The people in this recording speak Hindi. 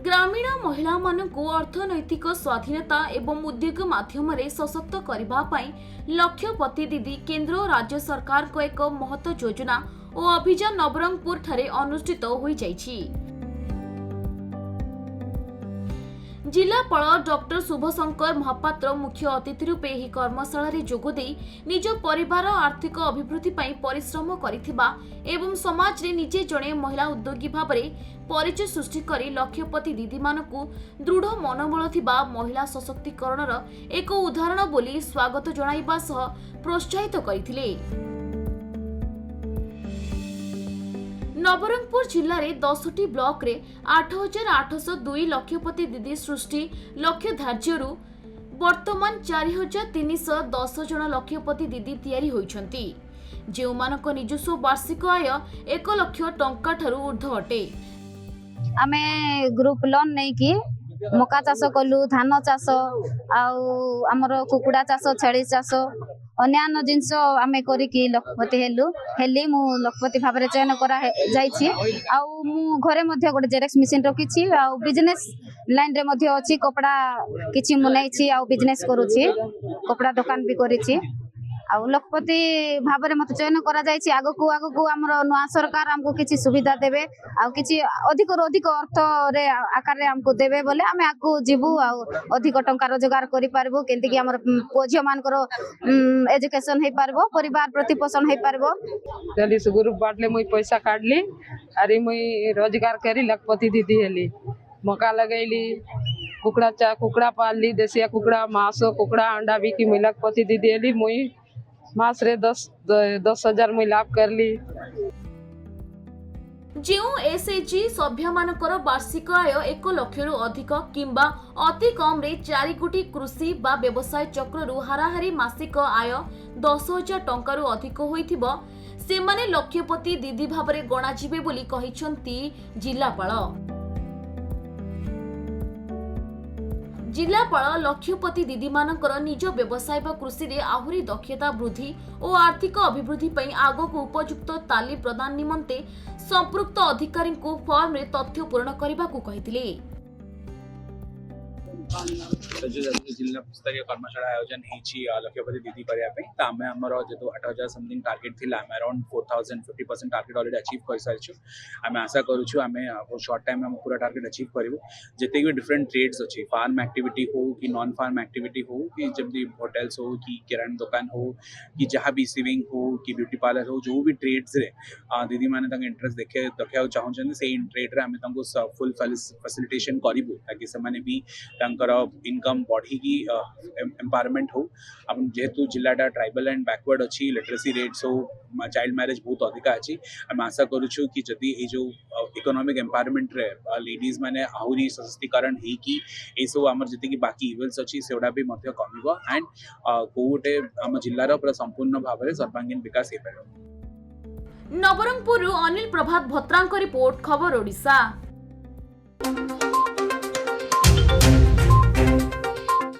ग्रामीण महिला मानकु अर्थनैतिक स्वाधीनता एवं उद्योग माध्यम सशक्त करने लक्ष्यपति दीदी केंद्र और राज्य सरकार को एक महत्व योजना और अभियान नवरंगपुर ठारे अनुष्ठित हो जाइछि। जिलापाल डॉक्टर शुभशंकर महापात्र मुख्य अतिथि रूपे ଏହି कर्मशाला जोगदे निज परिवार आर्थिक अभिवृद्धि परिश्रम करिथिबा एवं समाज रे निजे जणे महिला उद्योगी भाव परिचय सृष्टि करी लक्ष्यपति दीदी मानकु दृढ़ मनोबल थिबा महिला सशक्तिकरणर एक उदाहरण बोली स्वागत जणाइबा सह प्रोत्साहित करिथिले। नवरंगपुर जिले में 10टी ब्लॉक रे 8,802 लक्ष्यपति दीदी सृष्टि लक्ष्य धार्यरू वर्तमान 4,310 जन लक्ष्यपति दीदी तैयारी होइछंती, जेउ मानक निजस्व वार्षिक आय 1 लाख टंका ठारू ऊर्ध्व अटे। आमे ग्रुप लोन नहीं की मका चाष कलु, धान चाष आमर कुकुड़ा चाष, छेली चाष अन्यान्य जिनस आमे करिकी लखपति हेली मु लखपति भाव में चयन करा जाइछि। आउ मु घरे मध्ये गोटे जेरेक्स मशीन रखिछि आउ बिजनेस लाइन रे मध्ये अछि। कपड़ा किछि मु नैछि आउ बिजनेस करूछि, कपड़ा दुकान भी करिछि। आउ लखपति भाव में मत चयन करा जाइछि। आगकु हमर नवा सरकार हमको किछि सुविधा देबे आउ किछि अधिक अधिक अर्थ रे आकार रे हमको देबे बोले आमे आगु जिबु आउ अधिक टंका रोजगार करि पारबो, केंति कि हमर पोझियो मानकर एजुकेशन हे पारबो, परिवार प्रतिपोषण हे पारबो। जल्दी से ग्रुप बाटले मुई पैसा काढली अरे मुई रोजगार करी लखपति दीदी हेली। मका लगैली, कुकुड़ा पालली, देसिया कुकुड़ा, मांस कुकुड़ा अंडा बिकी मुई लखपति दीदी हेली। मुई मास रे 10,000 मुई लाभ करली। जो एसएचजी सभ्य मानकर वार्षिक आय 1 लाख रु अधिक किंबा अति कम रे 4 कोटी कृषि बा व्यवसाय चक्र रु हाराहारी मासिक आय 10,000 टंका रु अधिक होइथिबो से माने लक्ष्यपति दीदी भाबरे गणा जिबे बोली कहिसंती जिलापाल। जिलापाल लक्ष्यपति दीदी मानकर निज व्यवसाय व कृषि रे आहुरी दक्षता वृद्धि और आर्थिक अभिवृद्धि पई आगो उपयुक्त तालीम प्रदान निमंते संपृक्त अधिकारी को फॉर्म रे तथ्य पूर्ण करने को कहिथिले। जिला स्तरीय कर्मशाला आयोजन लक्ष्यपति दीदी करने आम आमर जो 8,000 समथिंग टार्गेट थी आम अराउंड 4,000 50% टार्गेट ऑलरेडी अचीव कर सारी। आम आशा करूँ आम शॉर्ट टाइम में पूरा टार्गेट अचीव करूँ। जिते भी डिफरेंट ट्रेड्स अच्छी, फार्म एक्टिविटी हो कि नॉन फार्म एक्टिविटी हो कि जब होटेल्स हो कि किराना दुकान हो कि जहाँ भी सिविंग हो कि ब्यूटी पार्लर हो, जो भी ट्रेड्स रे दीदी मैंने इंटरेस्ट देखा चाहते से ट्रेड आम फुल फैसिलिटेशन करूँ ताकि से भी इनकम बढ़ी की एम्पावरमेंट हो। अब जेहेतु जिलाटा ट्राइबल एंड बैकवर्ड अच्छी, लिटरेसी रेट्स हो, चाइल्ड मैरेज बहुत अधिक अच्छी। आम आशा करूँ कि जदि ये जो इकोनॉमिक एम्पावरमेंट रे लेडीज माने आहुरी सशक्तिकरण है कि ये सब आम जी बाकी इवेल्स अच्छी से कमिबो एंड गोटे आम जिलार पूरा संपूर्ण भाव में सर्वांगीन विकास हो पार। नवरंगपुर अनिल प्रभात भत्रांक रिपोर्ट, खबर ओडिशा।